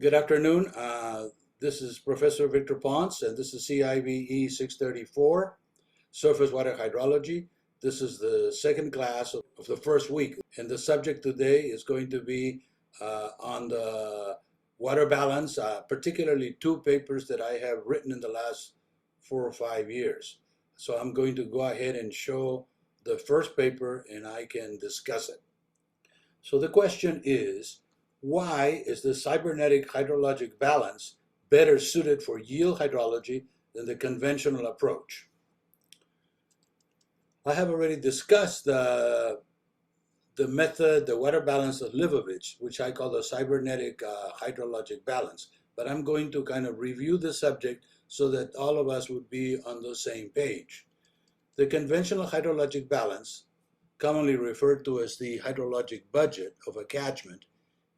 Good afternoon. This is Professor Victor Ponce, and this is CIVE 634, Surface Water Hydrology. This is the second class of the first week, and the subject today is going to be on the water balance, particularly two papers that I have written in the last 4 or 5 years. So I'm going to go ahead and show the first paper, and I can discuss it. So the question is, why is the cybernetic hydrologic balance better suited for yield hydrology than the conventional approach? I have already discussed the method, the water balance of Levovich, which I call the cybernetic hydrologic balance. But I'm going to kind of review the subject so that all of us would be on the same page. The conventional hydrologic balance, commonly referred to as the hydrologic budget of a catchment,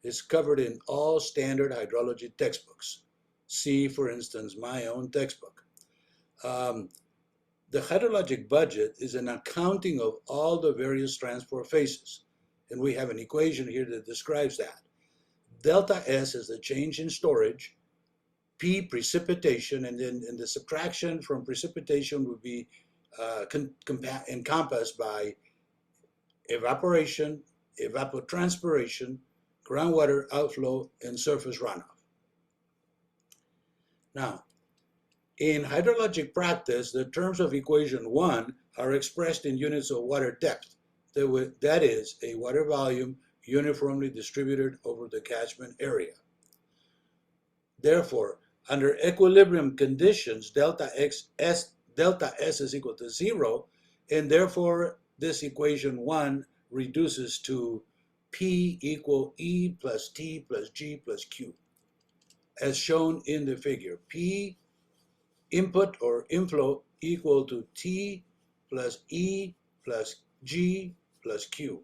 is covered in all standard hydrology textbooks. See, for instance, my own textbook. The hydrologic budget is an accounting of all the various transport phases, and we have an equation here that describes that. Delta S is the change in storage, P precipitation, and then the subtraction from precipitation would be encompassed by evaporation, evapotranspiration, groundwater outflow, and surface runoff. Now, in hydrologic practice, the terms of equation 1 are expressed in units of water depth. That is, a water volume uniformly distributed over the catchment area. Therefore, under equilibrium conditions, delta S is equal to 0, and therefore this equation 1 reduces to P equal E plus T plus G plus Q, as shown in the figure. P input or inflow equal to T plus E plus G plus Q.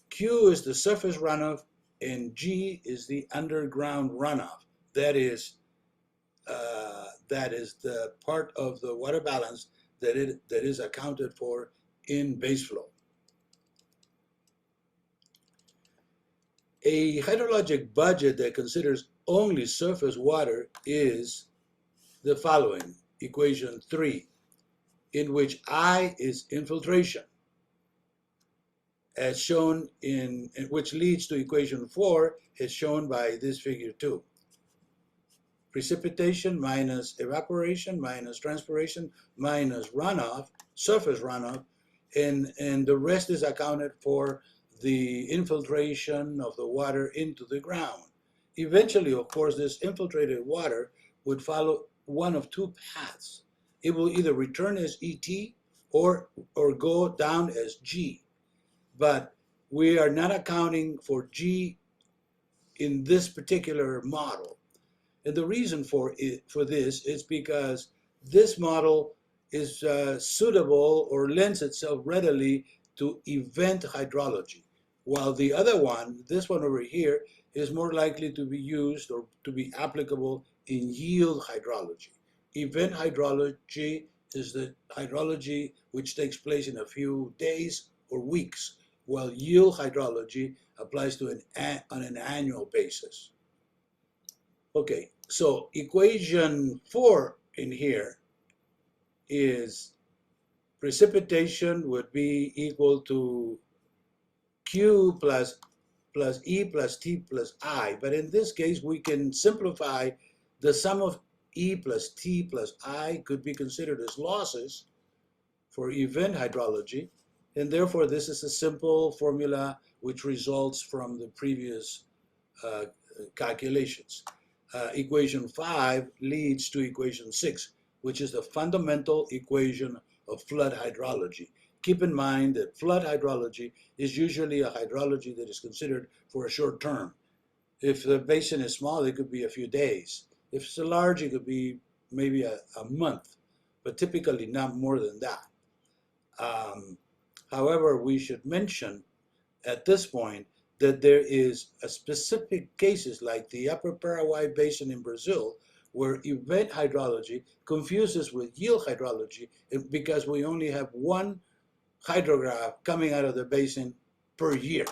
Q is the surface runoff and G is the underground runoff. That is the part of the water balance that is accounted for in base flow. A hydrologic budget that considers only surface water is the following, equation 3, in which I is infiltration, as shown which leads to equation 4, as shown by this figure 2. Precipitation minus evaporation minus transpiration minus runoff, surface runoff, and the rest is accounted for the infiltration of the water into the ground. Eventually, of course, this infiltrated water would follow one of two paths. It will either return as ET or go down as G. But we are not accounting for G in this particular model. And the reason for this is because this model is suitable or lends itself readily to event hydrology, while the other one, this one over here, is more likely to be used or to be applicable in yield hydrology. Event hydrology is the hydrology which takes place in a few days or weeks, while yield hydrology applies to on an annual basis. Okay, so equation 4 in here is precipitation would be equal to Q plus E plus T plus I. But in this case, we can simplify the sum of E plus T plus I could be considered as losses for event hydrology. And therefore, this is a simple formula which results from the previous calculations. Equation 5 leads to equation 6, which is the fundamental equation of flood hydrology. Keep in mind that flood hydrology is usually a hydrology that is considered for a short term. If the basin is small, it could be a few days. If it's large, it could be maybe a month, but typically not more than that. However, we should mention at this point that there is a specific cases like the Upper Paraguay Basin in Brazil, where event hydrology confuses with yield hydrology because we only have one hydrograph coming out of the basin per year.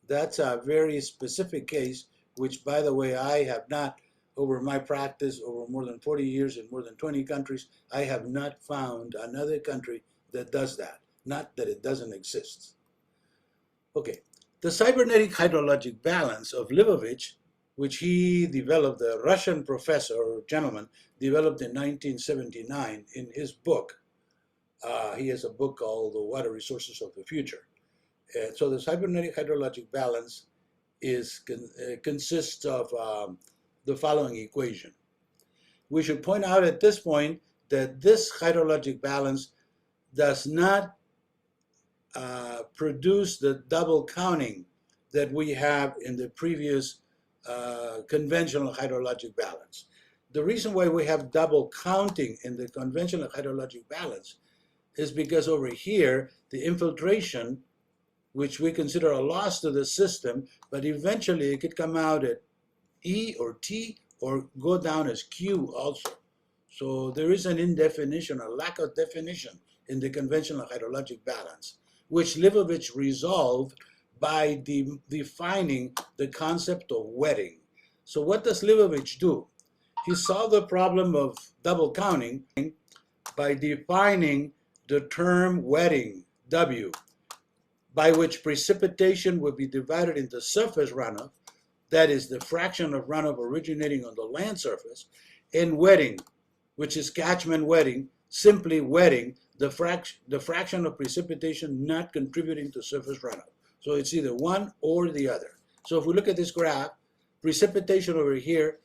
That's a very specific case which, by the way, I have not, over my practice, over more than 40 years in more than 20 countries, I have not found another country that does that. Not that it doesn't exist. Okay, the cybernetic hydrologic balance of Levovich, which he developed, the Russian professor or gentleman, developed in 1979 in his book. He has a book called The Water Resources of the Future. So the cybernetic hydrologic balance consists of the following equation. We should point out at this point that this hydrologic balance does not produce the double counting that we have in the previous conventional hydrologic balance. The reason why we have double counting in the conventional hydrologic balance is because over here, the infiltration, which we consider a loss to the system, but eventually it could come out at E or T or go down as Q also. So there is an indefinition, a lack of definition in the conventional hydrologic balance, which Levovich resolved by defining the concept of wetting. So what does Levovich do? He solved the problem of double counting by defining the term wetting, W, by which precipitation would be divided into surface runoff, that is the fraction of runoff originating on the land surface, and wetting, which is catchment wetting, simply wetting the fraction of precipitation not contributing to surface runoff. So it's either one or the other. So if we look at this graph, precipitation over here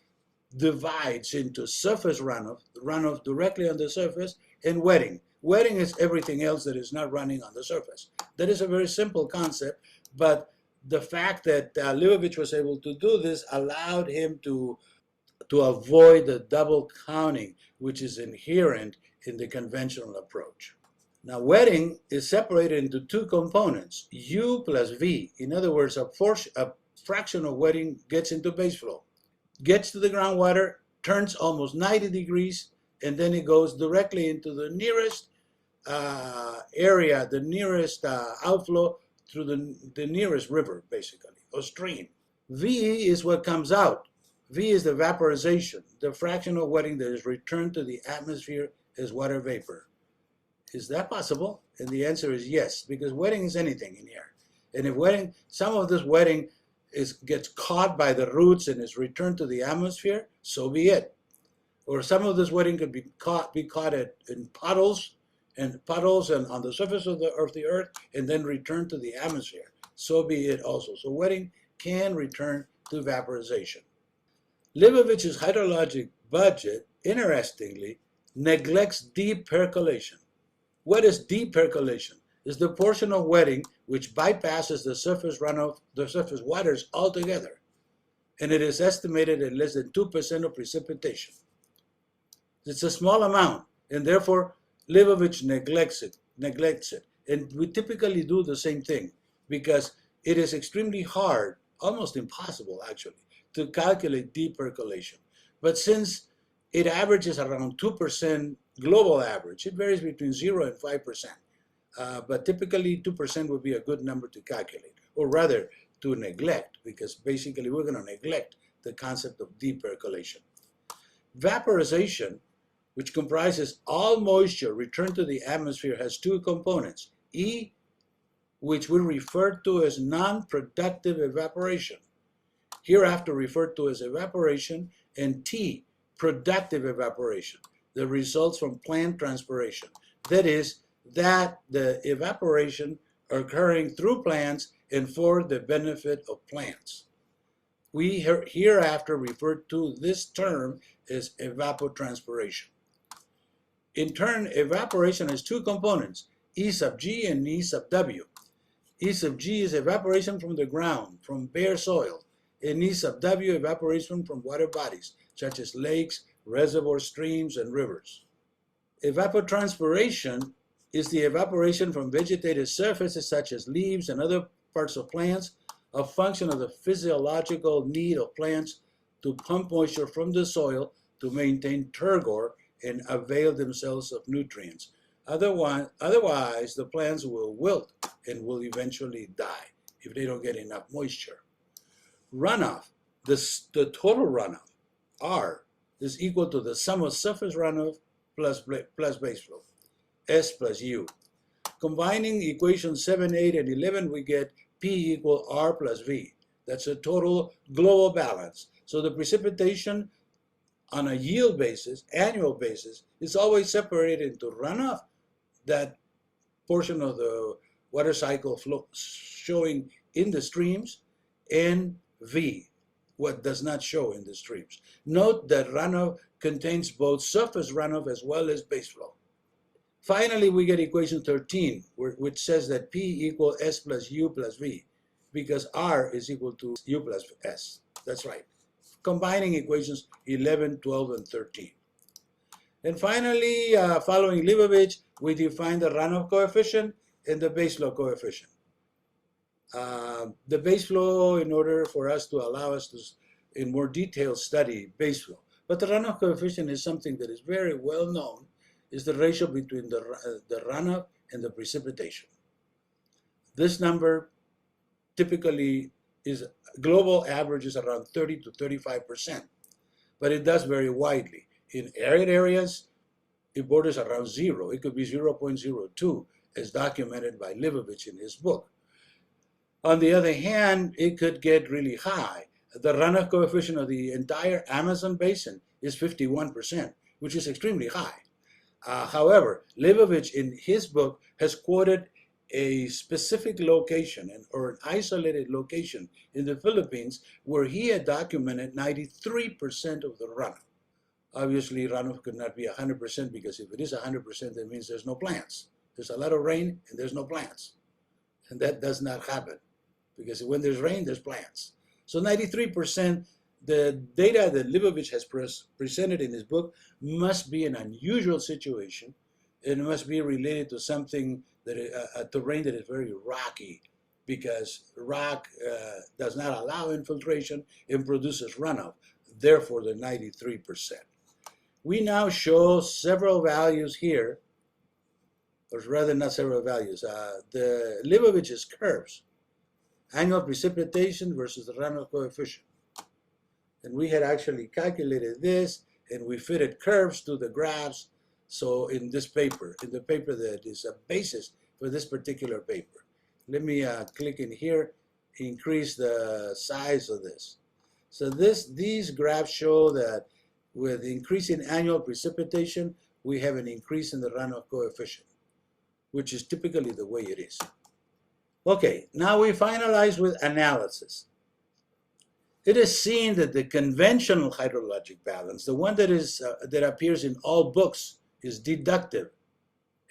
divides into surface runoff, runoff directly on the surface, and wetting. Wetting is everything else that is not running on the surface. That is a very simple concept, but the fact that Levovich was able to do this allowed him to avoid the double counting, which is inherent in the conventional approach. Now, wetting is separated into two components, U plus V. In other words, a fraction of wetting gets into base flow, gets to the groundwater, turns almost 90 degrees, and then it goes directly into the nearest area, the nearest outflow through the nearest river, basically, or stream. V is what comes out. V is the vaporization, the fraction of wetting that is returned to the atmosphere as water vapor. Is that possible? And the answer is yes, because wetting is anything in here. And if wetting, some of this wetting gets caught by the roots and is returned to the atmosphere, so be it. Or some of this wetting could be caught in puddles and on the surface of the earth and then return to the atmosphere. So be it also. So wetting can return to vaporization. Levovich's hydrologic budget, interestingly, neglects deep percolation. What is deep percolation? It's the portion of wetting which bypasses the surface runoff, the surface waters altogether. And it is estimated at less than 2% of precipitation. It's a small amount, and therefore Levovich neglects it. And we typically do the same thing because it is extremely hard, almost impossible actually, to calculate deep percolation. But since it averages around 2% global average, it varies between 0 and 5%. But typically 2% would be a good number to calculate, or rather to neglect, because basically we're going to neglect the concept of deep percolation. Vaporization, which comprises all moisture returned to the atmosphere, has two components. E, which we refer to as non-productive evaporation, hereafter referred to as evaporation, and T, productive evaporation, that results from plant transpiration. That is, that the evaporation occurring through plants and for the benefit of plants. We hereafter refer to this term as evapotranspiration. In turn, evaporation has two components, E sub G and E sub W. E sub G is evaporation from the ground, from bare soil, and E sub W, evaporation from water bodies, such as lakes, reservoirs, streams, and rivers. Evapotranspiration is the evaporation from vegetated surfaces, such as leaves and other parts of plants, a function of the physiological need of plants to pump moisture from the soil to maintain turgor and avail themselves of nutrients. Otherwise, the plants will wilt and will eventually die if they don't get enough moisture. Runoff. the total runoff, R, is equal to the sum of surface runoff plus base flow, S plus U. Combining equations 7, 8, and 11, we get P equal R plus V. That's a total global balance. So the precipitation on a yield basis, annual basis, is always separated into runoff, that portion of the water cycle flow showing in the streams, and V, what does not show in the streams. Note that runoff contains both surface runoff as well as base flow. Finally, we get equation 13, which says that P equals S plus U plus V, because R is equal to U plus S. That's right. Combining equations 11, 12, and 13. And finally, following Levovich, we define the runoff coefficient and the base flow coefficient. The base flow, in order for us to allow us to, in more detail, study base flow. But the runoff coefficient is something that is very well known, is the ratio between the runoff and the precipitation. This number typically is global average is around 30 to 35%, but it does vary widely. In arid areas, it borders around 0. It could be 0.02, as documented by Levovich in his book. On the other hand, it could get really high. The runoff coefficient of the entire Amazon basin is 51%, which is extremely high. However, Levovich in his book has quoted a specific location or an isolated location in the Philippines where he had documented 93% of the runoff. Obviously, runoff could not be 100% because if it is 100%, that means there's no plants. There's a lot of rain and there's no plants. And that does not happen because when there's rain, there's plants. So 93%, the data that Levovich has presented in his book must be an unusual situation. It must be related to something that a terrain that is very rocky, because rock does not allow infiltration and produces runoff. Therefore, the 93%. We now show several values here, or rather not several values. The Levovich's curves, annual precipitation versus the runoff coefficient. And we had actually calculated this, and we fitted curves to the graphs. So in this paper, in the paper that is a basis for this particular paper. Let me click in here, increase the size of this. So these graphs show that with increasing annual precipitation, we have an increase in the runoff coefficient, which is typically the way it is. Okay, now we finalize with analysis. It is seen that the conventional hydrologic balance, the one that is that appears in all books, is deductive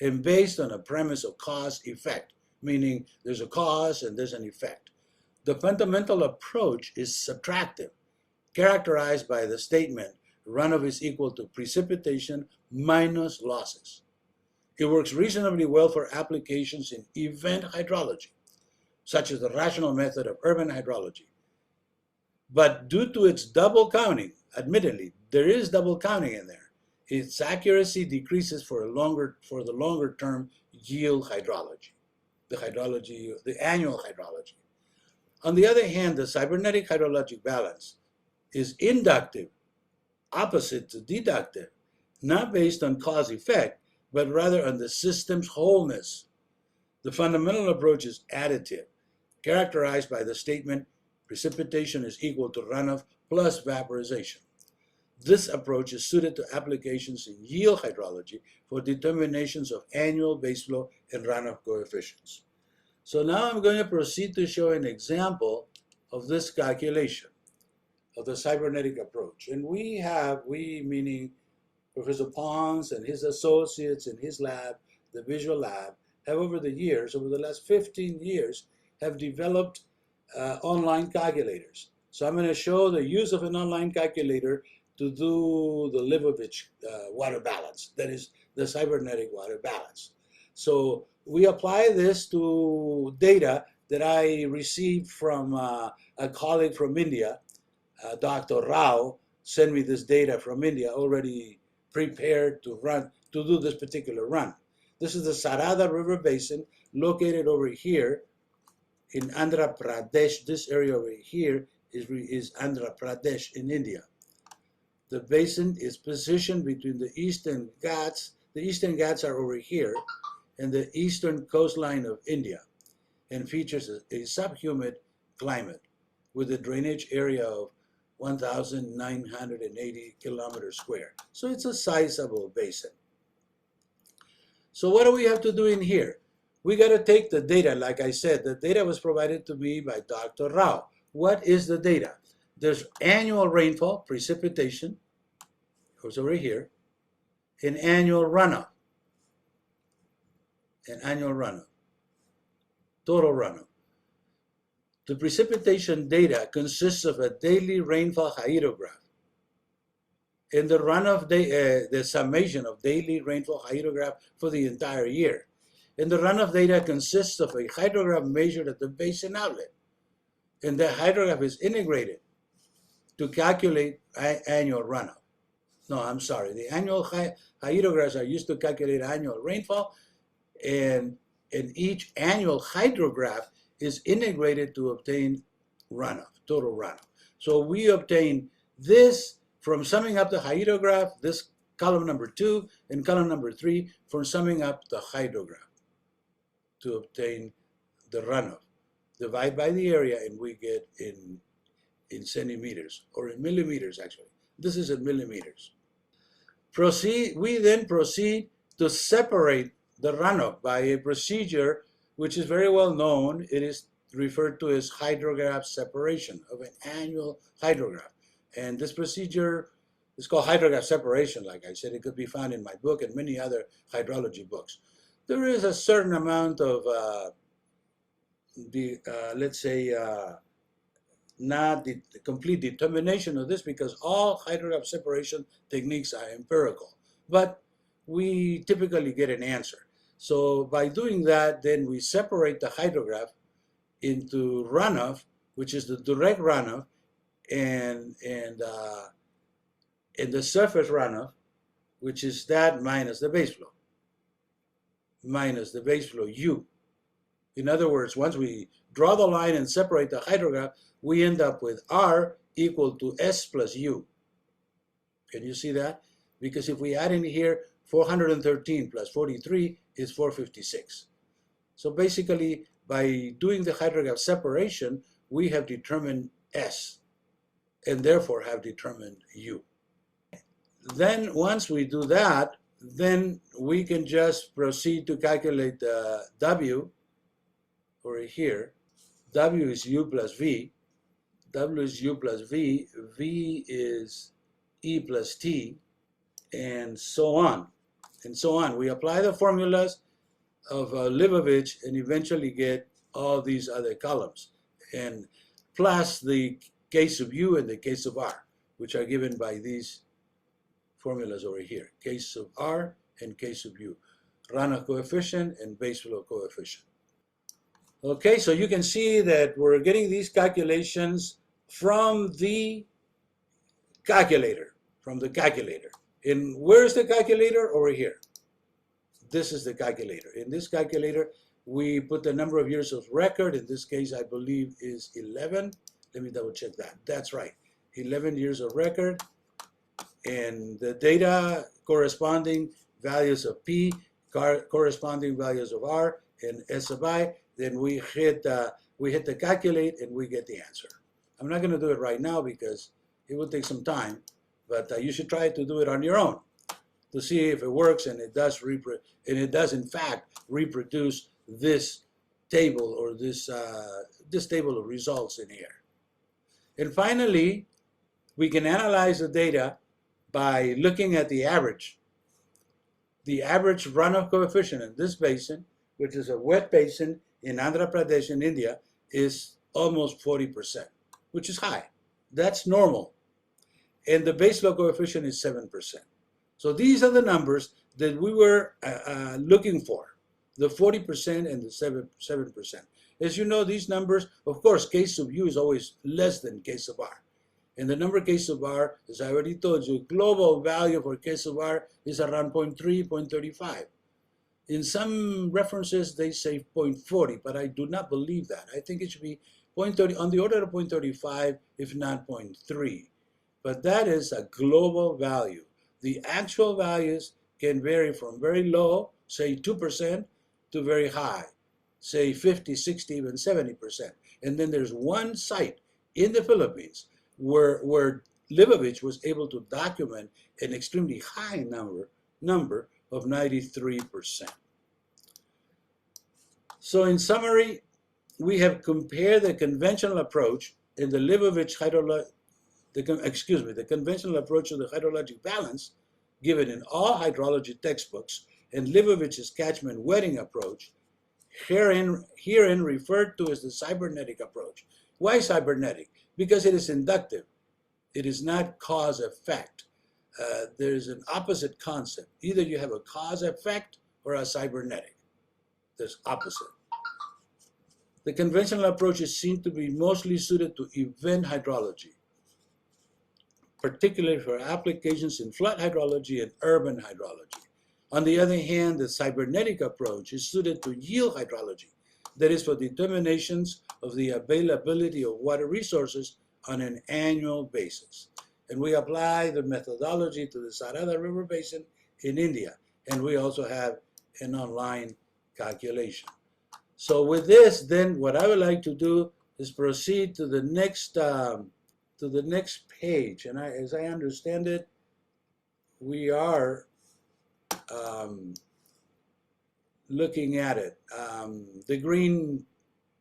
and based on a premise of cause-effect, meaning there's a cause and there's an effect. The fundamental approach is subtractive, characterized by the statement, runoff is equal to precipitation minus losses. It works reasonably well for applications in event hydrology, such as the rational method of urban hydrology. But due to its double counting, admittedly, there is double counting in there, its accuracy decreases for the longer term yield hydrology, the annual hydrology. On the other hand, the cybernetic hydrologic balance is inductive, opposite to deductive, not based on cause-effect, but rather on the system's wholeness. The fundamental approach is additive, characterized by the statement, precipitation is equal to runoff plus vaporization. This approach is suited to applications in yield hydrology for determinations of annual base flow and runoff coefficients. So now I'm going to proceed to show an example of this calculation of the cybernetic approach. And we meaning Professor Ponce and his associates in his lab, the visual lab, have over the last 15 years, have developed online calculators. So I'm going to show the use of an online calculator to do the Levovich water balance, that is the cybernetic water balance. So we apply this to data that I received from a colleague from India, Dr. Rao sent me this data from India already prepared to do this particular run. This is the Sarada River Basin located over here in Andhra Pradesh. This area over here is Andhra Pradesh in India. The basin is positioned between the Eastern Ghats. The Eastern Ghats are over here, and the eastern coastline of India, and features a subhumid climate with a drainage area of 1,980 kilometers square. So it's a sizable basin. So what do we have to do in here? We got to take the data. Like I said, the data was provided to me by Dr. Rao. What is the data? There's annual rainfall, precipitation, goes over here, and annual runoff, total runoff. The precipitation data consists of a daily rainfall hydrograph and the runoff, the summation of daily rainfall hydrograph for the entire year. And the runoff data consists of a hydrograph measured at the basin outlet. And the hydrograph is integrated to calculate annual runoff. No, I'm sorry. The annual hydrographs are used to calculate annual rainfall, and each annual hydrograph is integrated to obtain runoff, total runoff. So we obtain this from summing up the hydrograph, this column number 2 and column number 3 from summing up the hydrograph to obtain the runoff. Divide by the area and we get in centimeters, or in millimeters actually. This is in millimeters. We then proceed to separate the runoff by a procedure which is very well known. It is referred to as hydrograph separation of an annual hydrograph. And this procedure is called hydrograph separation. Like I said, it could be found in my book and many other hydrology books. There is a certain amount of, let's say, not the complete determination of this, because all hydrograph separation techniques are empirical. But we typically get an answer. So by doing that, then we separate the hydrograph into runoff, which is the direct runoff, and the surface runoff, which is that minus the base flow, U. In other words, once we draw the line and separate the hydrograph, we end up with R equal to S plus U. Can you see that? Because if we add in here 413 plus 43 is 456. So basically, by doing the hydrograph separation, we have determined S, and therefore have determined U. Then once we do that, then we can just proceed to calculate the W over here. W is U plus V. W is U plus V. V is E plus T, and so on, and so on. We apply the formulas of Levovich and eventually get all these other columns, and plus the case of U and the case of R, which are given by these formulas over here. Case of R and case of U. Runoff coefficient and base flow coefficient. Okay, so you can see that we're getting these calculations from the calculator, And where's the calculator? Over here. This is the calculator. In this calculator, we put the number of years of record. In this case, I believe is 11. Let me double check that. That's right. 11 years of record. And the data corresponding values of P, corresponding values of R, and S of I. Then we hit the calculate and we get the answer. I'm not going to do it right now because it will take some time, but you should try to do it on your own to see if it works, and it does in fact reproduce this table, or this table of results in here. And finally, we can analyze the data by looking at the average. The average runoff coefficient in this basin, which is a wet basin in Andhra Pradesh in India, is almost 40%, which is high. That's normal. And the base flow coefficient is 7%. So these are the numbers that we were looking for, the 40% and the 7%. As you know, these numbers, of course, case of U is always less than case of R. And the number case of R, as I already told you, global value for case of R is around 0.3, 0.35. In some references, they say 0.40, but I do not believe that. I think it should be 0.30, on the order of 0.35, if not 0.3. But that is a global value. The actual values can vary from very low, say 2%, to very high, say 50, 60, even 70%. And then there's one site in the Philippines where Levovich was able to document an extremely high number of 93%. So in summary, we have compared the conventional approach in the Levovich the conventional approach to the hydrologic balance given in all hydrology textbooks and Levovich's catchment wetting approach, herein referred to as the cybernetic approach. Why cybernetic? Because it is inductive. It is not cause-effect. There's an opposite concept. Either you have a cause-effect or a cybernetic. There's opposite. The conventional approach is seen to be mostly suited to event hydrology, particularly for applications in flood hydrology and urban hydrology. On the other hand, the cybernetic approach is suited to yield hydrology, that is for determinations of the availability of water resources on an annual basis. And we apply the methodology to the Sarada River Basin in India, and we also have an online calculation. So with this, then, what I would like to do is proceed to the next page. And as I understand it, we are looking at it. The green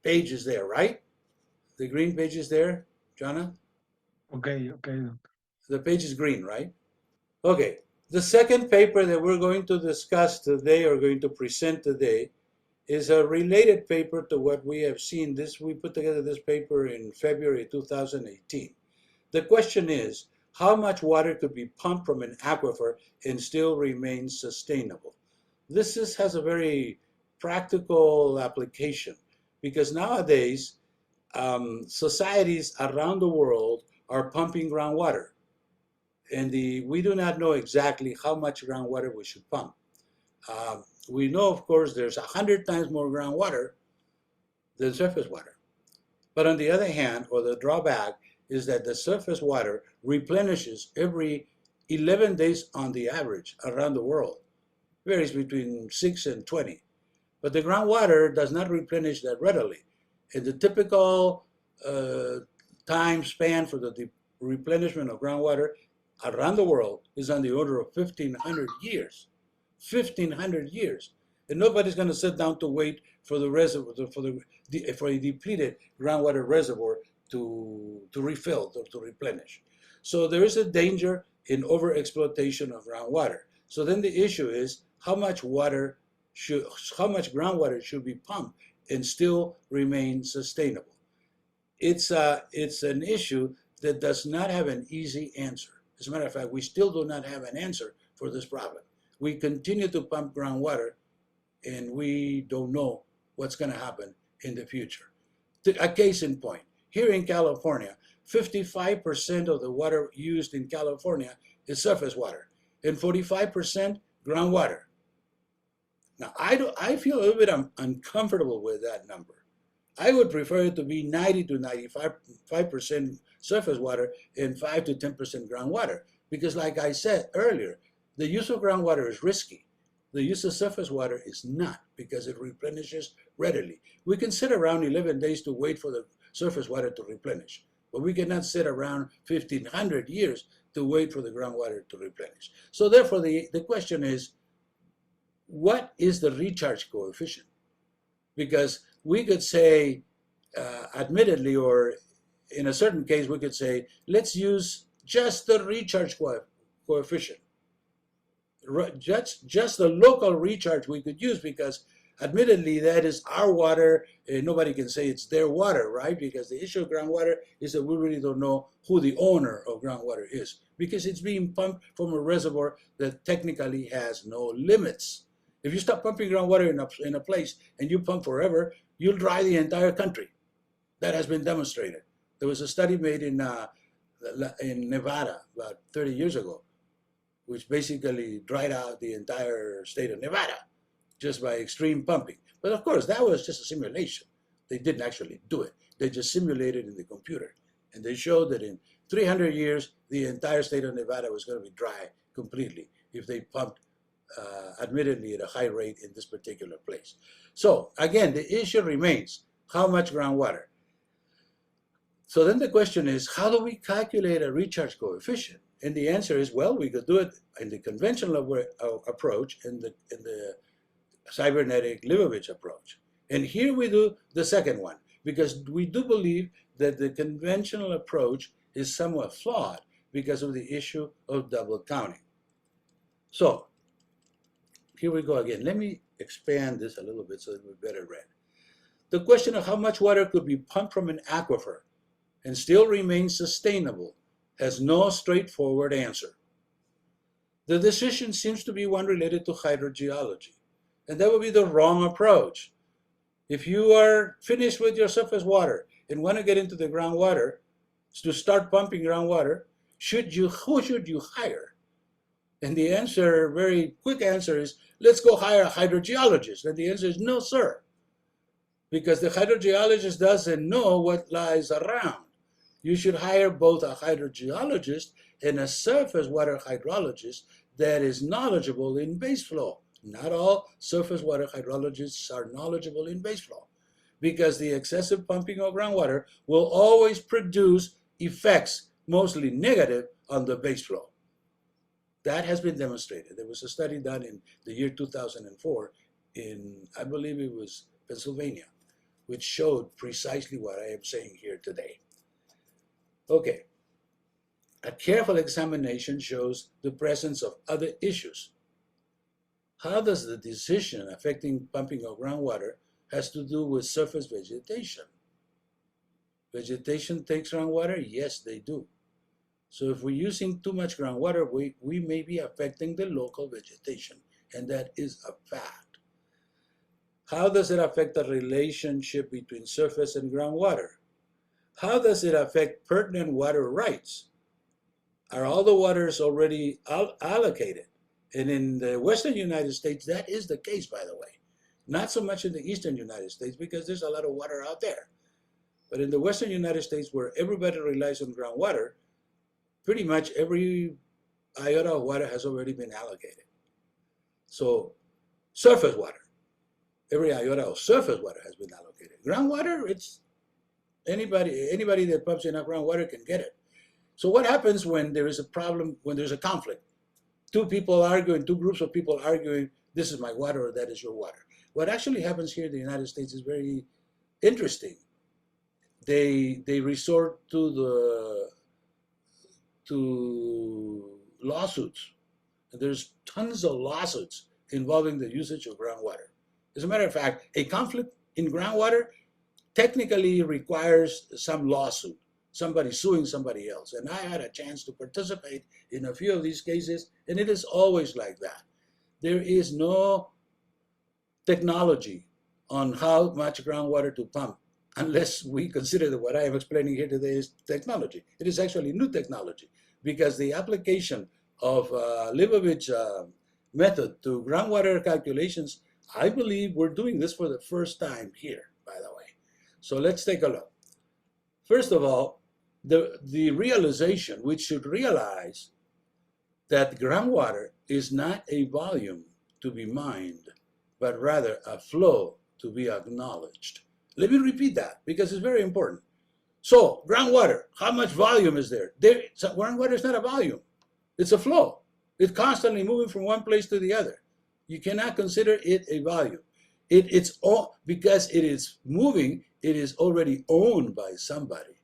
page is there, right? The green page is there, Jana? Okay. The page is green, right? Okay. The second paper that we're going to discuss today or going to present today is a related paper to what we have seen. We put together this paper in February 2018. The question is, how much water could be pumped from an aquifer and still remain sustainable? This has a very practical application because nowadays societies around the world are pumping groundwater, and we do not know exactly how much groundwater we should pump. We know, of course, there's 100 times more groundwater than surface water. But on the other hand, or the drawback, is that the surface water replenishes every 11 days on the average around the world. Varies between 6 and 20. But the groundwater does not replenish that readily. And the typical time span for the replenishment of groundwater around the world is on the order of 1,500 years. 1,500 years. And nobody's going to sit down to wait for the reservoir, for a depleted groundwater reservoir to refill, to replenish. So there is a danger in overexploitation of groundwater. So then the issue is how much groundwater should be pumped and still remain sustainable. It's an issue that does not have an easy answer. As a matter of fact, we still do not have an answer for this problem. We continue to pump groundwater, and we don't know what's going to happen in the future. A case in point, here in California, 55% of the water used in California is surface water, and 45% groundwater. Now, I feel a little bit uncomfortable with that number. I would prefer it to be 90 to 95% surface water and 5 to 10% groundwater, because like I said earlier, the use of groundwater is risky. The use of surface water is not, because it replenishes readily. We can sit around 11 days to wait for the surface water to replenish, but we cannot sit around 1,500 years to wait for the groundwater to replenish. So therefore, the question is, what is the recharge coefficient? Because we could say, admittedly, or in a certain case, we could say, let's use just the recharge coefficient. Just the local recharge we could use, because admittedly that is our water, and nobody can say it's their water, right? Because the issue of groundwater is that we really don't know who the owner of groundwater is, because it's being pumped from a reservoir that technically has no limits. If you stop pumping groundwater in a place and you pump forever, you'll dry the entire country. That has been demonstrated. There was a study made in Nevada about 30 years ago, which basically dried out the entire state of Nevada just by extreme pumping. But of course, that was just a simulation. They didn't actually do it. They just simulated in the computer. And they showed that in 300 years, the entire state of Nevada was going to be dry completely if they pumped, admittedly, at a high rate in this particular place. So again, the issue remains, how much groundwater? So then the question is, how do we calculate a recharge coefficient? And the answer is, well, we could do it in the conventional approach, in the Cybernetic Levovich approach. And here we do the second one, because we do believe that the conventional approach is somewhat flawed because of the issue of double counting. So here we go again. Let me expand this a little bit so that we better read. The question of how much water could be pumped from an aquifer and still remain sustainable has no straightforward answer. The decision seems to be one related to hydrogeology, and that would be the wrong approach. If you are finished with your surface water and want to get into the groundwater, to start pumping groundwater, who should you hire? And the answer, very quick answer is, let's go hire a hydrogeologist. And the answer is no, sir, because the hydrogeologist doesn't know what lies around. You should hire both a hydrogeologist and a surface water hydrologist that is knowledgeable in base flow. Not all surface water hydrologists are knowledgeable in base flow, because the excessive pumping of groundwater will always produce effects, mostly negative, on the base flow. That has been demonstrated. There was a study done in the year 2004 in, I believe it was Pennsylvania, which showed precisely what I am saying here today. Okay, a careful examination shows the presence of other issues. How does the decision affecting pumping of groundwater has to do with surface vegetation? Vegetation takes groundwater? Yes, they do. So if we're using too much groundwater, we may be affecting the local vegetation, and that is a fact. How does it affect the relationship between surface and groundwater? How does it affect pertinent water rights? Are all the waters already allocated? And in the Western United States, that is the case, by the way. Not so much in the Eastern United States, because there's a lot of water out there. But in the Western United States, where everybody relies on groundwater, pretty much every iota of water has already been allocated. So surface water, every iota of surface water has been allocated. Groundwater, it's anybody that pumps enough groundwater can get it. So what happens when there is a problem, when there's a conflict? Two people arguing, two groups of people arguing, this is my water or that is your water. What actually happens here in the United States is very interesting. They resort to lawsuits. And there's tons of lawsuits involving the usage of groundwater. As a matter of fact, a conflict in groundwater technically requires some lawsuit, somebody suing somebody else. And I had a chance to participate in a few of these cases, and it is always like that. There is no technology on how much groundwater to pump, unless we consider that what I am explaining here today is technology. It is actually new technology, because the application of Levovich method to groundwater calculations, I believe we're doing this for the first time here, by the way. So let's take a look. First of all, the realization, which should realize that groundwater is not a volume to be mined, but rather a flow to be acknowledged. Let me repeat that, because it's very important. So groundwater, how much volume is there? Groundwater is not a volume. It's a flow. It's constantly moving from one place to the other. You cannot consider it a volume. It's all, because it is moving, it is already owned by somebody.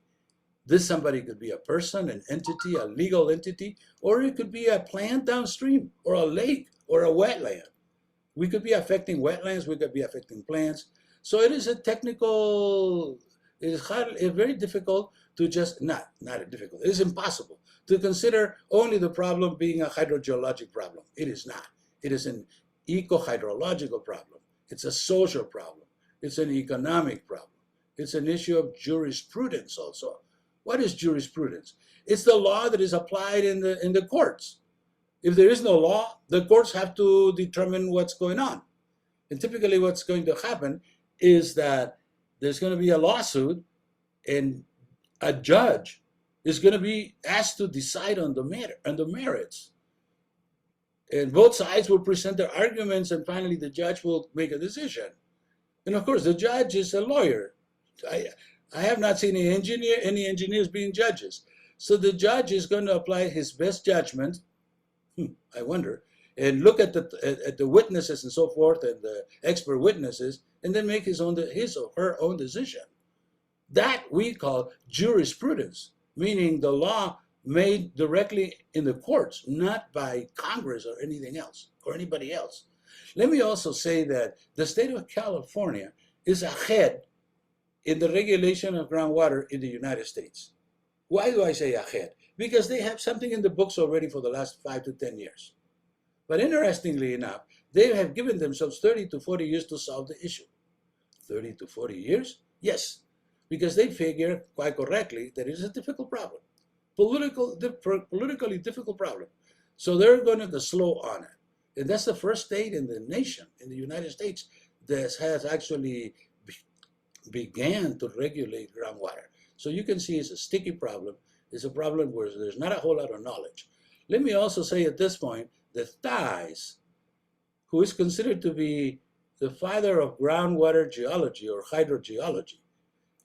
This somebody could be a person, an entity, a legal entity, or it could be a plant downstream, or a lake, or a wetland. We could be affecting wetlands, we could be affecting plants. So it is a technical, it's very difficult to just, not difficult, it is impossible to consider only the problem being a hydrogeologic problem. It is not. It is an eco-hydrological problem. It's a social problem. It's an economic problem. It's an issue of jurisprudence also. What is jurisprudence? It's the law that is applied in the courts. If there is no law, the courts have to determine what's going on. And typically what's going to happen is that there's going to be a lawsuit, and a judge is going to be asked to decide on the merits. And both sides will present their arguments, and finally the judge will make a decision. And of course, the judge is a lawyer. I have not seen any engineers being judges. So the judge is going to apply his best judgment, I wonder, and look at the witnesses and so forth, and the expert witnesses, and then make his or her own decision. That we call jurisprudence, meaning the law made directly in the courts, not by Congress or anything else, or anybody else. Let me also say that the state of California is ahead in the regulation of groundwater in the United States. Why do I say ahead? Because they have something in the books already for the last 5 to 10 years. But interestingly enough, they have given themselves 30 to 40 years to solve the issue. 30 to 40 years? Yes, because they figure quite correctly that it is a difficult problem, politically difficult problem. So they're going to go slow on it. And that's the first state in the nation, in the United States, that has actually began to regulate groundwater. So you can see it's a sticky problem. It's a problem where there's not a whole lot of knowledge. Let me also say at this point that Theis, who is considered to be the father of groundwater geology or hydrogeology,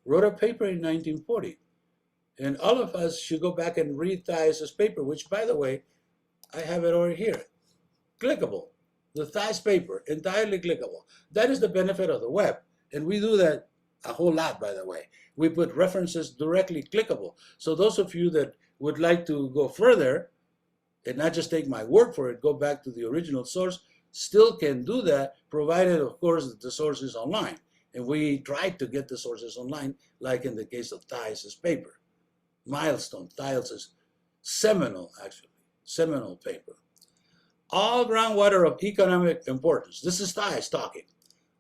wrote a paper in 1940. And all of us should go back and read Theis' paper, which, by the way, I have it over here. Clickable. The Theis paper, entirely clickable. That is the benefit of the web. And we do that a whole lot, by the way. We put references directly clickable. So those of you that would like to go further and not just take my word for it, go back to the original source, still can do that, provided, of course, that the source is online. And we tried to get the sources online, like in the case of Theis' paper. Milestone, Theis' seminal paper. All groundwater of economic importance, this is Theis talking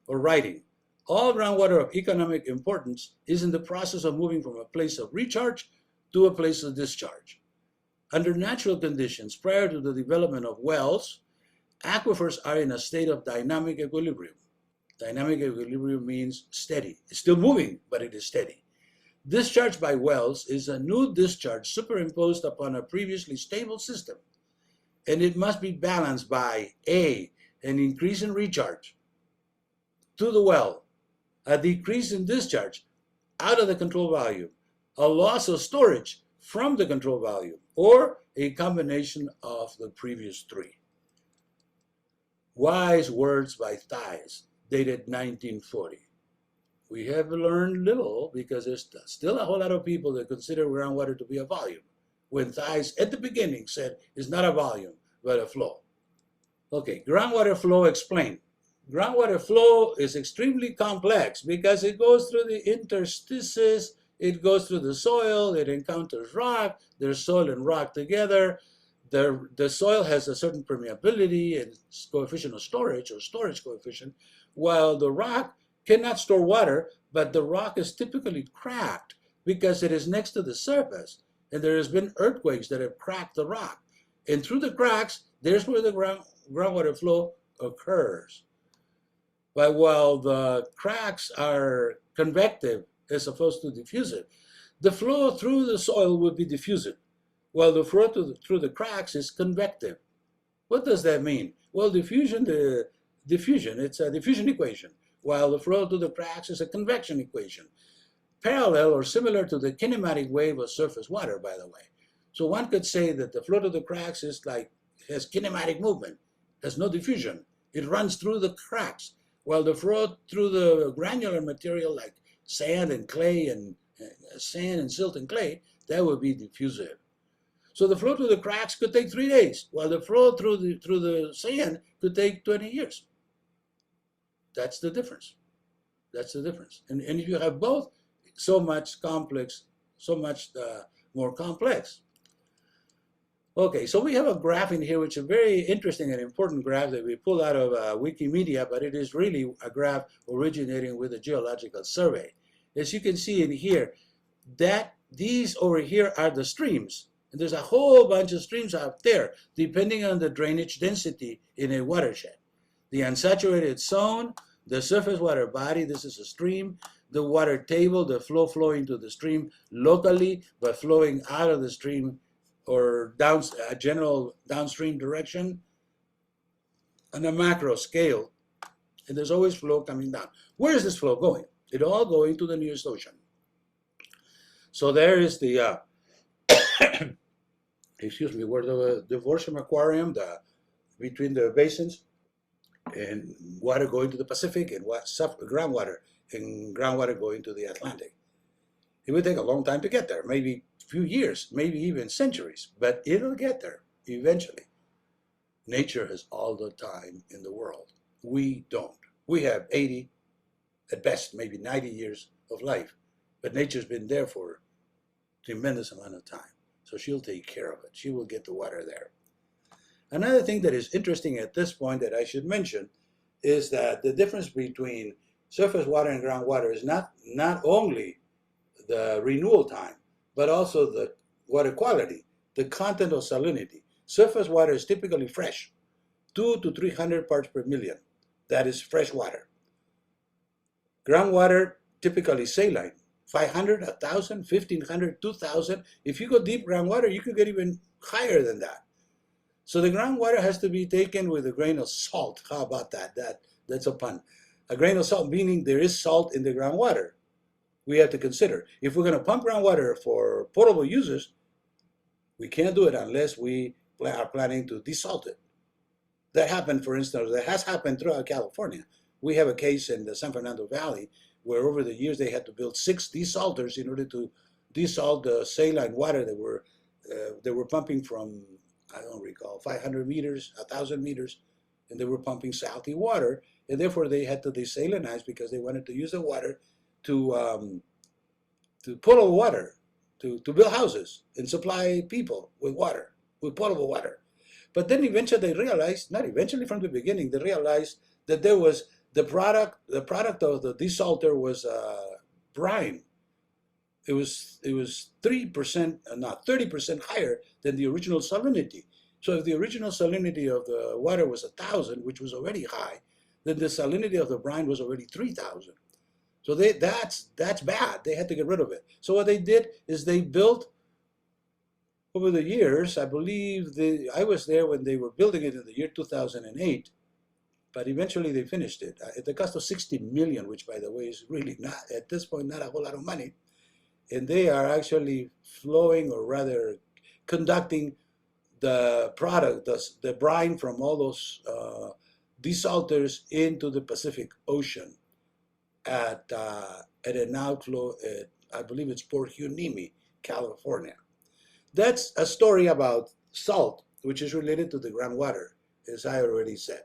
or writing. All groundwater of economic importance is in the process of moving from a place of recharge to a place of discharge. Under natural conditions, prior to the development of wells, aquifers are in a state of dynamic equilibrium. Dynamic equilibrium means steady. It's still moving, but it is steady. Discharge by wells is a new discharge superimposed upon a previously stable system, and it must be balanced by A, an increase in recharge to the well, a decrease in discharge out of the control volume, a loss of storage from the control volume, or a combination of the previous three. Wise words by Theis, dated 1940. We have learned little because there's still a whole lot of people that consider groundwater to be a volume, when Theis at the beginning said it's not a volume, but a flow. Okay, groundwater flow explained. Groundwater flow is extremely complex because it goes through the interstices, it goes through the soil, it encounters rock, there's soil and rock together. The soil has a certain permeability and coefficient of storage, or storage coefficient, while the rock cannot store water, but the rock is typically cracked because it is next to the surface, and there has been earthquakes that have cracked the rock. And through the cracks, there's where the groundwater flow occurs. But while the cracks are convective as opposed to diffusive, the flow through the soil would be diffusive, while the flow through the cracks is convective. What does that mean? Well, diffusion, it's a diffusion equation, while the flow through the cracks is a convection equation, parallel or similar to the kinematic wave of surface water, by the way. So one could say that the flow to the cracks is has kinematic movement, has no diffusion. It runs through the cracks, while the flow through the granular material like sand and clay and sand and silt and clay, that would be diffusive. So the flow through the cracks could take 3 days, while the flow through the sand could take 20 years. That's the difference. That's the difference. And if you have both, so much more complex. Okay, so we have a graph in here, which is a very interesting and important graph that we pulled out of Wikimedia, but it is really a graph originating with the Geological Survey. As you can see in here, these over here are the streams. And there's a whole bunch of streams out there, depending on the drainage density in a watershed. The unsaturated zone, the surface water body, this is a stream. the water table, the flow flowing to the stream locally, but flowing out of the stream or down a general downstream direction on a macro scale. And there's always flow coming down. Where is this flow going? It all going to the nearest ocean. So there is the, excuse me, where the Devonshire Aquarium, between the basins, and water going to the Pacific, and groundwater, going to the Atlantic. It would take a long time to get there, maybe a few years, maybe even centuries, but it'll get there eventually. Nature has all the time in the world. We don't. We have 80, at best, maybe 90 years of life, but nature's been there for a tremendous amount of time. So she'll take care of it. She will get the water there. Another thing that is interesting at this point that I should mention is that the difference between surface water and groundwater is not only the renewal time, but also the water quality, the content of salinity. Surface water is typically fresh, 200 to 300 parts per million. That is fresh water. Groundwater, typically saline, 500, 1,000, 1,500, 2,000. If you go deep groundwater, you could get even higher than that. So the groundwater has to be taken with a grain of salt. How about that? That's a pun. A grain of salt, meaning there is salt in the groundwater. We have to consider. If we're going to pump groundwater for potable uses, we can't do it unless we are planning to desalt it. That happened, for instance, that has happened throughout California. We have a case in the San Fernando Valley where over the years they had to build 6 desalters in order to desalt the saline water that they were pumping from, I don't recall, 500 meters, 1,000 meters, and they were pumping salty water, and therefore they had to desalinize because they wanted to use the water to potable water, to build houses and supply people with water, with potable water. But then eventually they realized, not eventually, from the beginning, they realized that there was the product of the desalter was brine. It was 3%, not 30% higher than the original salinity. So if the original salinity of the water was 1,000, which was already high, then the salinity of the brine was already 3,000. So that's bad. They had to get rid of it. So what they did is they built, over the years, I believe I was there when they were building it in the year 2008, but eventually they finished it at the cost of $60 million, which, by the way, is really not, at this point, not a whole lot of money. And they are actually flowing, or rather conducting the product, the brine from all those desalters into the Pacific Ocean at an outflow at, I believe it's Port Hueneme, California. That's a story about salt, which is related to the groundwater, as I already said.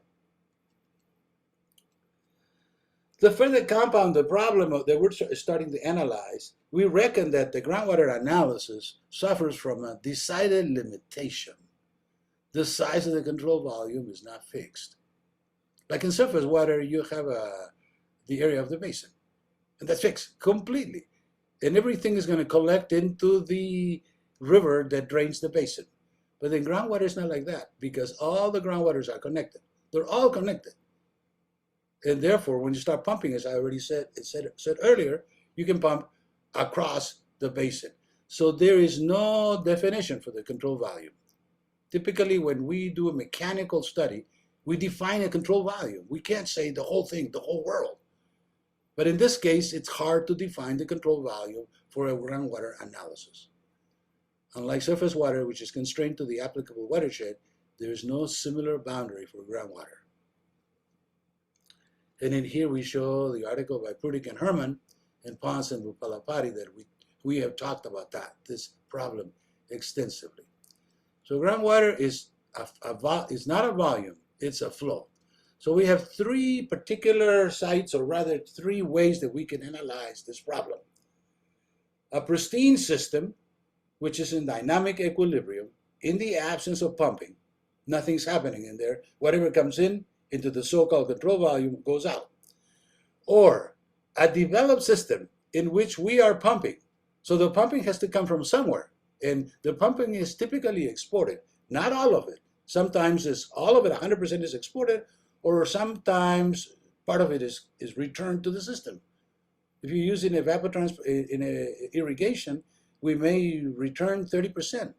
To further compound the problem that we're starting to analyze, we reckon that the groundwater analysis suffers from a decided limitation. The size of the control volume is not fixed. Like in surface water, you have the area of the basin, and that's fixed completely. And everything is going to collect into the river that drains the basin. But in groundwater, it's not like that, because all the groundwaters are connected. They're all connected. And therefore, when you start pumping, as I already said earlier, you can pump across the basin. So there is no definition for the control volume. Typically, when we do a mechanical study, we define a control volume. We can't say the whole thing, the whole world. But in this case, it's hard to define the control volume for a groundwater analysis. Unlike surface water, which is constrained to the applicable watershed, there is no similar boundary for groundwater. And in here we show the article by Prudik and Herman and Ponce and Palapati that we have talked about this problem extensively. So groundwater is not a volume, it's a flow. So we have 3 particular sites, or rather 3 ways that we can analyze this problem. A pristine system, which is in dynamic equilibrium, in the absence of pumping. Nothing's happening in there. Whatever comes in into the so-called control volume goes out. Or a developed system in which we are pumping. So the pumping has to come from somewhere. And the pumping is typically exported. Not all of it. Sometimes all of it, 100% is exported, or sometimes part of it is returned to the system. If you use in irrigation, we may return 30%.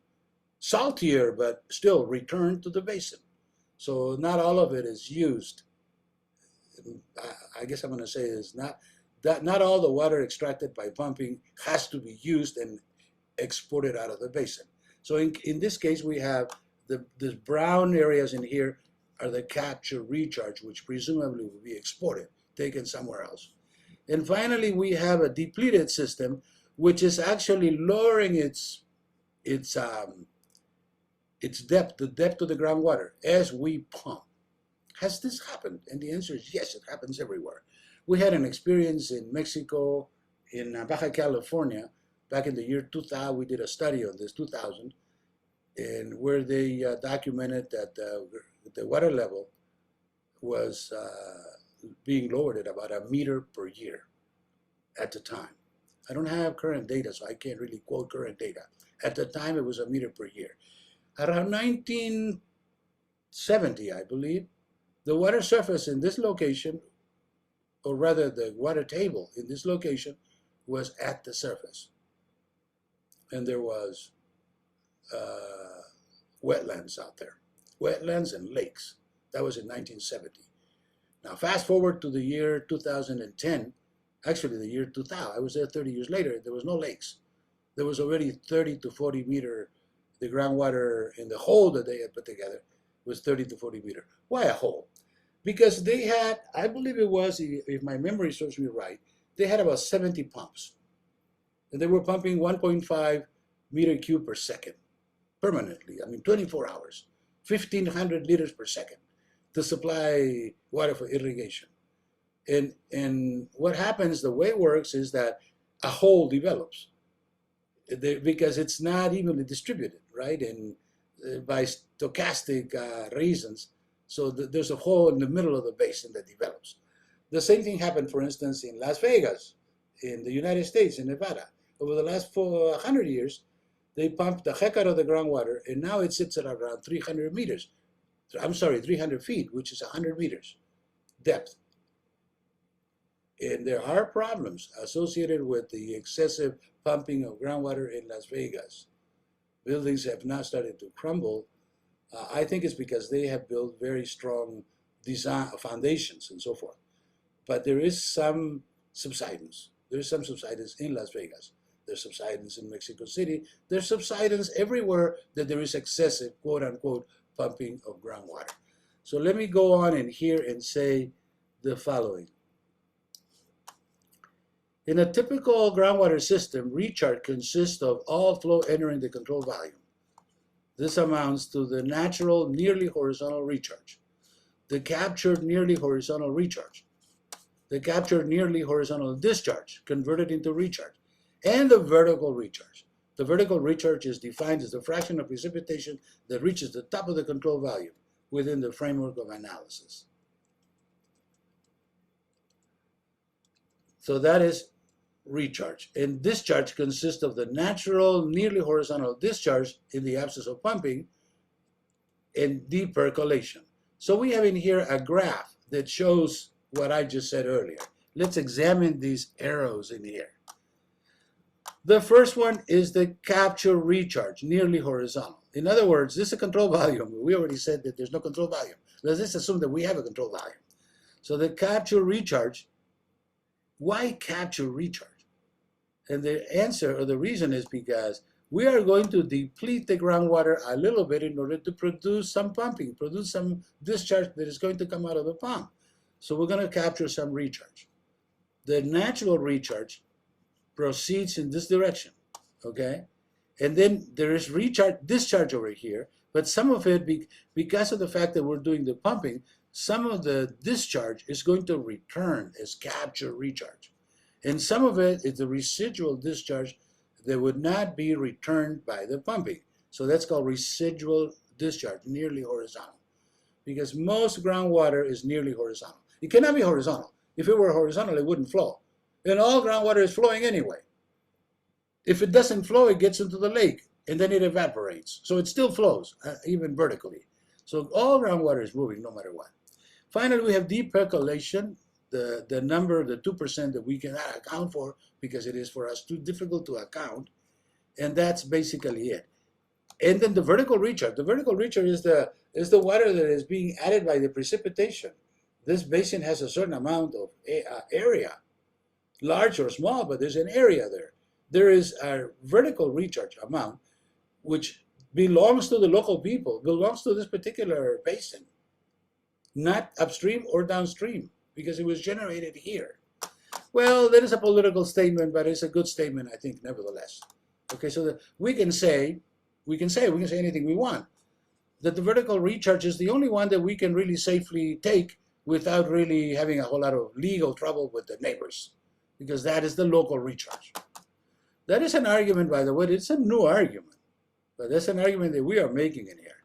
Saltier, but still return to the basin. So not all of it is used. I guess I'm going to say is not all the water extracted by pumping has to be used and exported out of the basin. So in this case, we have the brown areas in here are the capture recharge, which presumably will be exported, taken somewhere else. And finally, we have a depleted system, which is actually lowering its depth, the depth of the groundwater as we pump. Has this happened? And the answer is yes, it happens everywhere. We had an experience in Mexico, in Baja California, back in the year 2000. We did a study on this, 2000, and where they documented that the water level was being lowered at about 1 meter per year at the time. I don't have current data, so I can't really quote current data. At the time, it was 1 meter per year. Around 1970, I believe, the water surface in this location, or rather the water table in this location, was at the surface. And there was wetlands out there, wetlands and lakes. That was in 1970. Now, fast forward to the year 2010, actually the year 2000, I was there 30 years later, there was no lakes. There was already 30 to 40 meter, the groundwater in the hole that they had put together was 30 to 40 meter. Why a hole? Because they had, I believe it was, if my memory serves me right, they had about 70 pumps. And they were pumping 1.5 meter cube per second, permanently, 24 hours, 1,500 liters per second to supply water for irrigation. And what happens, the way it works is that a hole develops because it's not evenly distributed, right? And by stochastic reasons, so there's a hole in the middle of the basin that develops. The same thing happened, for instance, in Las Vegas, in the United States, in Nevada. Over the last 100 years, they pumped the heck out of the groundwater, and now it sits at around 300 meters. 300 feet, which is 100 meters depth. And there are problems associated with the excessive pumping of groundwater in Las Vegas. Buildings have now started to crumble. I think it's because they have built very strong design foundations and so forth. But there is some subsidence. There's some subsidence in Las Vegas. There's subsidence in Mexico City. There's subsidence everywhere that there is excessive, quote unquote, pumping of groundwater. So let me go on in here and say the following. In a typical groundwater system, recharge consists of all flow entering the control volume. This amounts to the natural nearly horizontal recharge, the captured nearly horizontal recharge, the captured nearly horizontal discharge converted into recharge, and the vertical recharge. The vertical recharge is defined as the fraction of precipitation that reaches the top of the control volume within the framework of analysis. So that is recharge. And discharge consists of the natural nearly horizontal discharge in the absence of pumping and depercolation. So we have in here a graph that shows what I just said earlier. Let's examine these arrows in here. The first one is the capture recharge, nearly horizontal. In other words, this is a control volume. We already said that there's no control volume. Let's just assume that we have a control volume. So the capture recharge, why capture recharge? And the answer or the reason is because we are going to deplete the groundwater a little bit in order to produce some pumping, produce some discharge that is going to come out of the pump. So we're going to capture some recharge. The natural recharge proceeds in this direction, okay? And then there is discharge over here, but some of it, because of the fact that we're doing the pumping, some of the discharge is going to return as capture recharge. And some of it is the residual discharge that would not be returned by the pumping. So that's called residual discharge, nearly horizontal. Because most groundwater is nearly horizontal. It cannot be horizontal. If it were horizontal, it wouldn't flow. And all groundwater is flowing anyway. If it doesn't flow, it gets into the lake, and then it evaporates. So it still flows, even vertically. So all groundwater is moving no matter what. Finally, we have depercolation. the number, the 2% that we cannot account for because it is for us too difficult to account, and that's basically it. And then the vertical recharge. The vertical recharge is the water that is being added by the precipitation. This basin has a certain amount of area, large or small, but there's an area there. There is a vertical recharge amount which belongs to the local people, belongs to this particular basin, not upstream or downstream, because it was generated here. Well, that is a political statement, but it's a good statement, I think, nevertheless. Okay, so we can say anything we want, that the vertical recharge is the only one that we can really safely take without really having a whole lot of legal trouble with the neighbors, because that is the local recharge. That is an argument, by the way. It's a new argument, but that's an argument that we are making in here.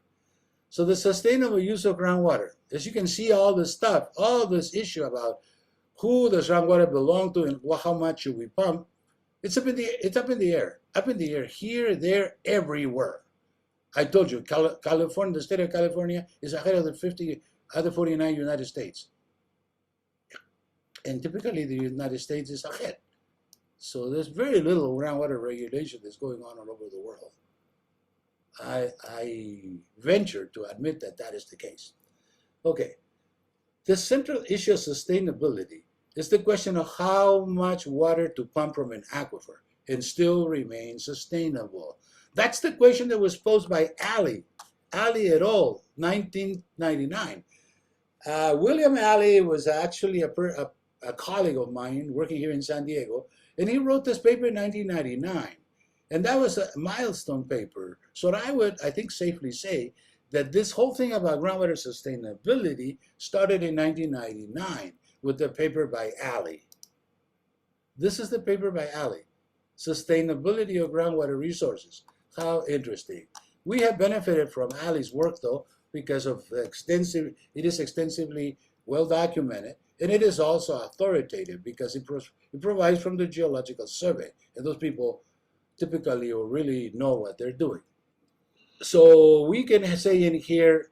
So the sustainable use of groundwater, as you can see, all this stuff, all this issue about who does groundwater belong to and how much should we pump, it's up in the air, here, there, everywhere. I told you, California, the state of California is ahead of the 50 other 49 United States. And typically the United States is ahead. So there's very little groundwater regulation that's going on all over the world. I venture to admit that that is the case. Okay, the central issue of sustainability is the question of how much water to pump from an aquifer and still remain sustainable. That's the question that was posed by Alley et al., 1999. William Alley was actually a colleague of mine working here in San Diego, and he wrote this paper in 1999. And that was a milestone paper. So I would, I think, safely say that this whole thing about groundwater sustainability started in 1999 with the paper by Alley. This is the paper by Alley, Sustainability of Groundwater Resources. How interesting. We have benefited from Alley's work, though, because of the it is extensively well documented, and it is also authoritative because it provides from the Geological Survey, and those people typically will really know what they're doing. So we can say in here,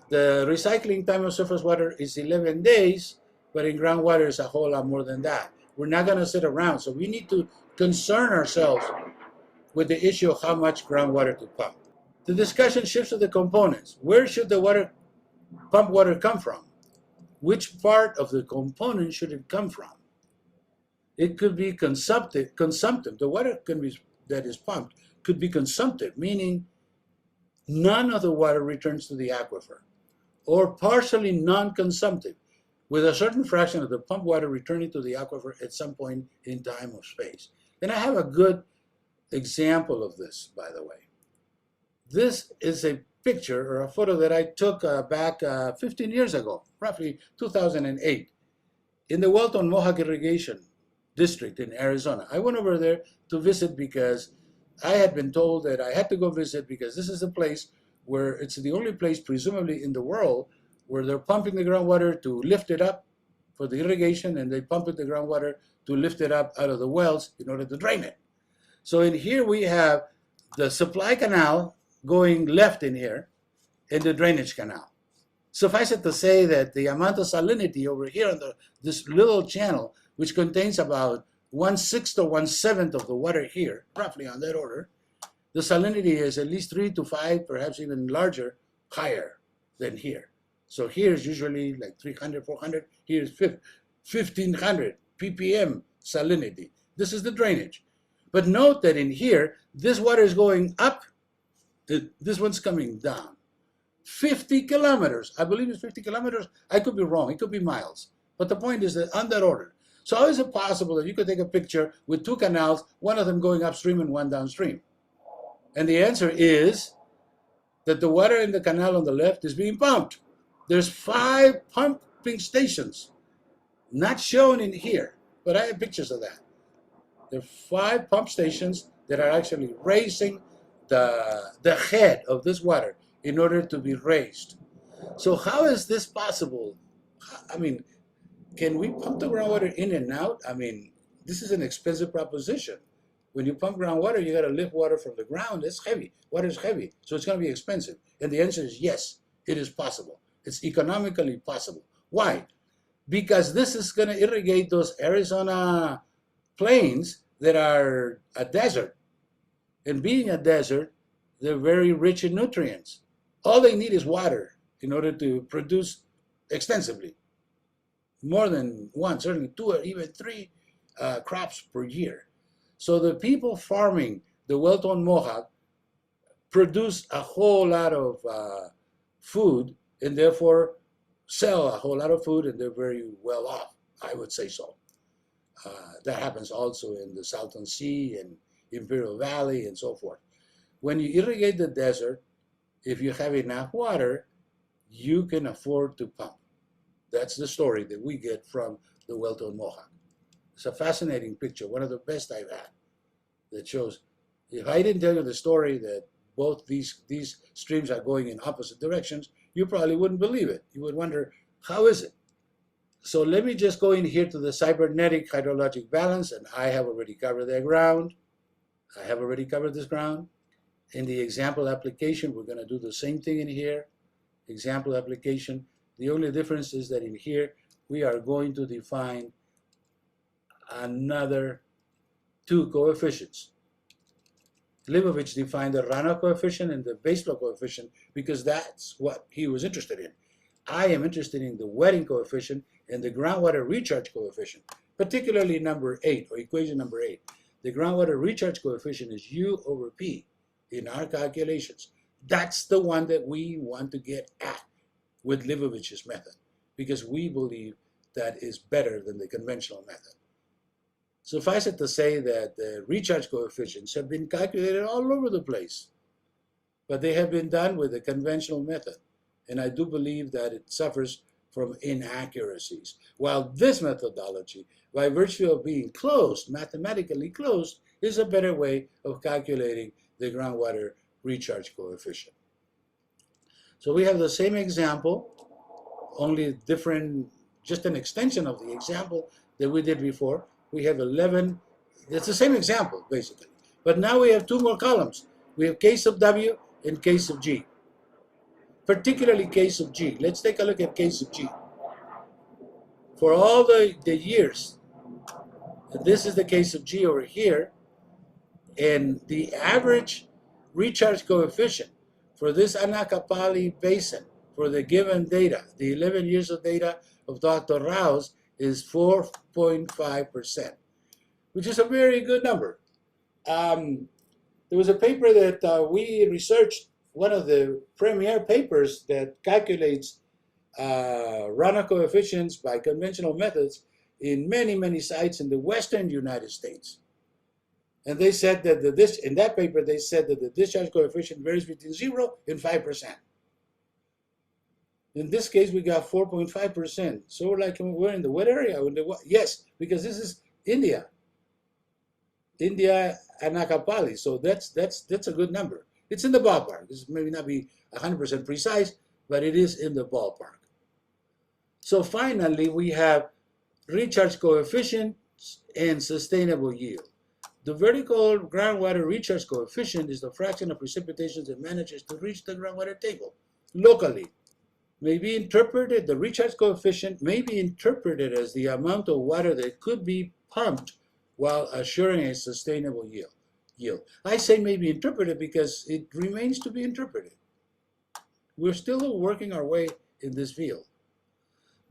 the recycling time of surface water is 11 days, but in groundwater is a whole lot more than that. We're not going to sit around, so we need to concern ourselves with the issue of how much groundwater to pump. The discussion shifts to the components. Where should the pump water come from? Which part of the component should it come from? It could be consumptive. The water that is pumped could be consumptive, meaning none of the water returns to the aquifer, or partially non-consumptive, with a certain fraction of the pump water returning to the aquifer at some point in time or space. And I have a good example of this, by the way. This is a picture or a photo that I took back 15 years ago, roughly 2008, in the Welton Mohawk Irrigation District in Arizona. I went over there to visit because I had been told that I had to go visit because this is a place where it's the only place, presumably in the world, where they're pumping the groundwater to lift it up for the irrigation, and they pump the groundwater to lift it up out of the wells in order to drain it. So in here we have the supply canal going left in here and the drainage canal. Suffice it to say that the amount of salinity over here on this little channel, which contains about 1/6 or 1/7 of the water here, roughly on that order, the salinity is at least 3 to 5, perhaps even larger, higher than here. So here is usually like 300, 400. Here is 1,500 ppm salinity. This is the drainage. But note that in here, this water is going up. This one's coming down. 50 kilometers. I believe it's 50 kilometers. I could be wrong. It could be miles. But the point is that on that order. So how is it possible that you could take a picture with two canals, one of them going upstream and one downstream? And the answer is that the water in the canal on the left is being pumped. There's 5 pumping stations, not shown in here, but I have pictures of that. There are 5 pump stations that are actually raising the head of this water in order to be raised. So how is this possible? I mean, can we pump the groundwater in and out? I mean, this is an expensive proposition. When you pump groundwater, you got to lift water from the ground. It's heavy. Water is heavy, so it's going to be expensive. And the answer is yes, it is possible. It's economically possible. Why? because this is going to irrigate those Arizona plains that are a desert. And being a desert, they're very rich in nutrients. All they need is water in order to produce extensively, more than one, certainly two or even three crops per year. So the people farming the well-toned Mohawk produce a whole lot of food and therefore sell a whole lot of food, and they're very well off, I would say so. That happens also in the Salton Sea and Imperial Valley and so forth. When you irrigate the desert, if you have enough water, you can afford to pump. That's the story that we get from the well-toned Mohawk. It's a fascinating picture, one of the best I've had, that shows, if I didn't tell you the story that both these streams are going in opposite directions, you probably wouldn't believe it. You would wonder, how is it? So let me just go in here to the cybernetic hydrologic balance, and I have already covered that ground. I have already covered this ground. In the example application, we're going to do the same thing in here. Example application. The only difference is that in here, we are going to define another two coefficients. Levovich defined the runoff coefficient and the base flow coefficient because that's what he was interested in. I am interested in the wetting coefficient and the groundwater recharge coefficient, particularly number 8, or equation number 8. The groundwater recharge coefficient is U over P in our calculations. That's the one that we want to get at with Levovich's method, because we believe that is better than the conventional method. Suffice it to say that the recharge coefficients have been calculated all over the place, but they have been done with the conventional method. And I do believe that it suffers from inaccuracies. While this methodology, by virtue of being closed, mathematically closed, is a better way of calculating the groundwater recharge coefficient. So we have the same example, only different, just an extension of the example that we did before. We have 11, it's the same example, basically. But now we have two more columns. We have K sub W and K sub G. Particularly K sub G. Let's take a look at K sub G. For all the years, this is the K sub G over here, and the average recharge coefficient for this Anacapali Basin, for the given data, the 11 years of data of Dr. Rao's, is 4.5%, which is a very good number. There was a paper that we researched, one of the premier papers that calculates runoff coefficients by conventional methods in many, many sites in the western United States. And they said that in that paper, they said that the discharge coefficient varies between 0 and 5%. In this case, we got 4.5%. So we're in the wet area. Yes, because this is India. India Anacapali. So that's a good number. It's in the ballpark. This may not be 100% precise, but it is in the ballpark. So finally, we have recharge coefficients and sustainable yield. The vertical groundwater recharge coefficient is the fraction of precipitation that manages to reach the groundwater table locally. May be interpreted, the recharge coefficient may be interpreted as the amount of water that could be pumped while assuring a sustainable yield. I say may be interpreted because it remains to be interpreted. We're still working our way in this field.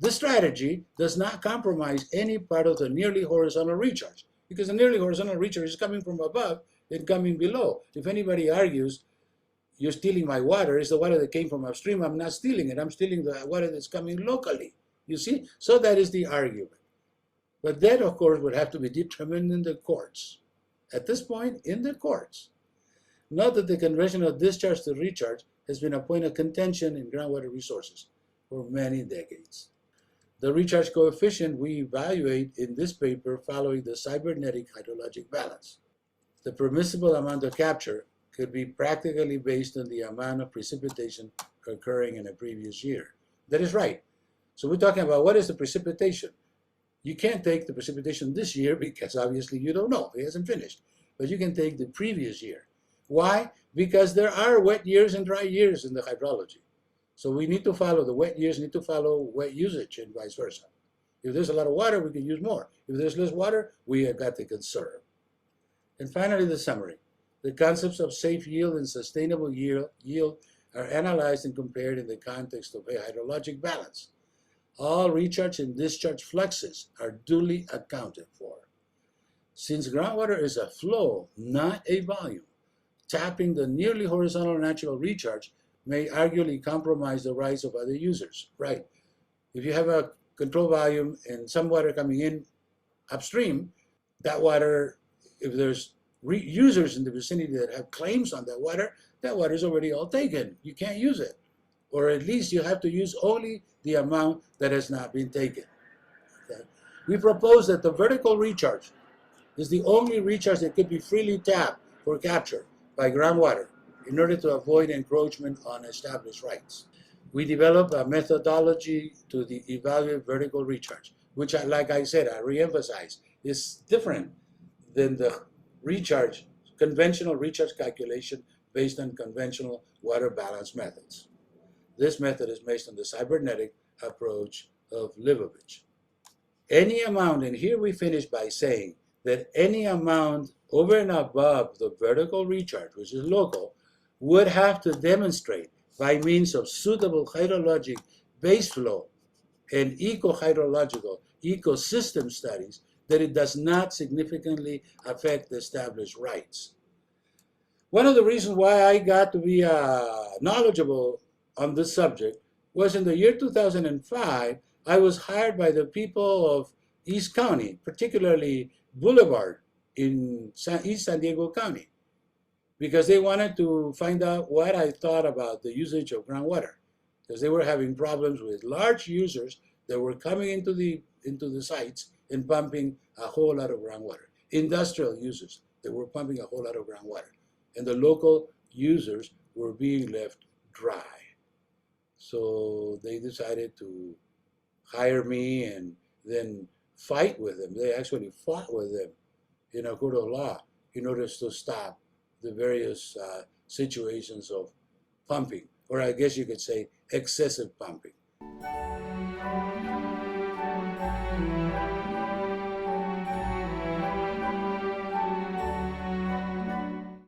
This strategy does not compromise any part of the nearly horizontal recharge, because the nearly horizontal recharge is coming from above and coming below. If anybody argues, you're stealing my water, it's the water that came from upstream, I'm not stealing it, I'm stealing the water that's coming locally. You see? So that is the argument. But that, of course, would have to be determined in the courts. At this point, in the courts. Note that the conversion of discharge to recharge has been a point of contention in groundwater resources for many decades. The recharge coefficient we evaluate in this paper following the cybernetic hydrologic balance. The permissible amount of capture could be practically based on the amount of precipitation occurring in a previous year. That is right. So we're talking about what is the precipitation. You can't take the precipitation this year because obviously you don't know, it hasn't finished. But you can take the previous year. Why? Because there are wet years and dry years in the hydrology. So we need to follow the wet years, need to follow wet usage and vice versa. If there's a lot of water, we can use more. If there's less water, we have got to conserve. And finally, the summary. The concepts of safe yield and sustainable yield are analyzed and compared in the context of a hydrologic balance. All recharge and discharge fluxes are duly accounted for. Since groundwater is a flow, not a volume, tapping the nearly horizontal natural recharge may arguably compromise the rights of other users. Right. If you have a control volume and some water coming in upstream, that water, if there's users in the vicinity that have claims on that water is already all taken. You can't use it. Or at least you have to use only the amount that has not been taken. Okay? We propose that the vertical recharge is the only recharge that could be freely tapped for capture by groundwater in order to avoid encroachment on established rights. We develop a methodology to evaluate vertical recharge, which, like I said, I reemphasize, is different than the recharge, conventional recharge calculation based on conventional water balance methods. This method is based on the cybernetic approach of Levovich. Any amount, and here we finish by saying that any amount over and above the vertical recharge, which is local, would have to demonstrate by means of suitable hydrologic base flow and eco-hydrological ecosystem studies that it does not significantly affect established rights. One of the reasons why I got to be knowledgeable on this subject was in the year 2005, I was hired by the people of East County, particularly Boulevard in East San Diego County, because they wanted to find out what I thought about the usage of groundwater, because they were having problems with large users that were coming into the sites and pumping a whole lot of groundwater. Industrial users that were pumping a whole lot of groundwater. And the local users were being left dry. So they decided to hire me and then fight with them. They actually fought with them in a court of law in order to stop the various situations of pumping, or I guess you could say excessive pumping.